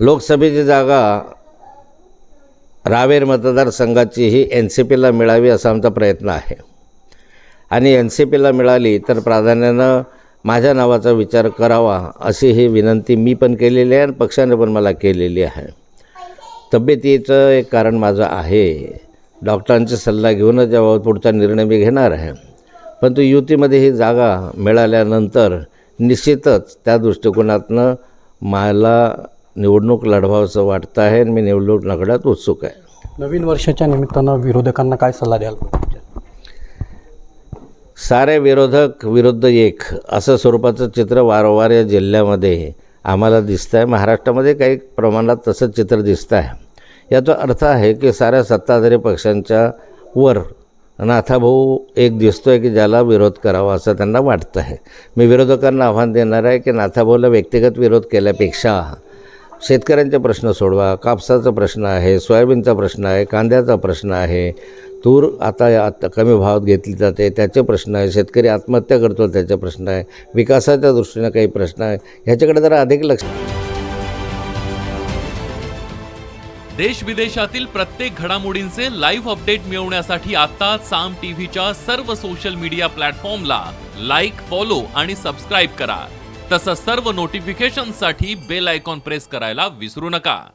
लोकसभेची जागा रावेर मतदारसंघाची ही NCPला मिळावी असा आमचा प्रयत्न आहे आणि NCPला मिळाली तर प्राधान्यानं माझ्या नावाचा विचार करावा अशी ही विनंती मी पण केलेली आहे आणि पक्षाने पण मला केलेली आहे. तब्येतीचं एक कारण माझं आहे. डॉक्टरांचा सल्ला घेऊनच याबाबत पुढचा निर्णय मी घेणार आहे. परंतु युतीमध्ये ही जागा मिळाल्यानंतर निश्चितच त्या दृष्टिकोनातनं मला निवडणूक लढवावंसं वाटतं आहे आणि मी निवडणूक लढण्यात उत्सुक आहे. नवीन वर्षाच्या निमित्तानं विरोधकांना काय सल्ला द्याल? सारे विरोधक विरुद्ध एक असं स्वरूपाचं चित्र वारंवार या जिल्ह्यामध्ये आम्हाला दिसतं आहे. महाराष्ट्रामध्ये काही प्रमाणात तसं चित्र दिसतं आहे. याचा अर्थ आहे की साऱ्या सत्ताधारी पक्षांच्या वर नाथाभाऊ एक दिसतो आहे की ज्याला विरोध करावा असं त्यांना वाटतं आहे. मी विरोधकांना आव्हान देणार आहे की नाथाभाऊला व्यक्तिगत विरोध केल्यापेक्षा शेतकऱ्यांचे प्रश्न सोडवा. कापसाचा प्रश्न आहे, सोयाबीनचा प्रश्न आहे, कांद्याचा प्रश्न आहे, तूर आता कमी भावात घेतली जाते त्याचे प्रश्न आहे, शेतकरी आत्महत्या करतो त्याचे प्रश्न आहे, विकासाच्या दृष्टीने काही प्रश्न आहे, ह्याच्याकडे जरा अधिक लक्ष. देश विदेशातील प्रत्येक घडामोडींचे लाईव्ह अपडेट मिळवण्यासाठी आता साम टीव्हीच्या सर्व सोशल मीडिया प्लॅटफॉर्मला लाईक, फॉलो आणि सबस्क्राईब करा. तसंच सर्व नोटिफिकेशनसाठी बेल आयकॉन प्रेस करायला विसरू नका.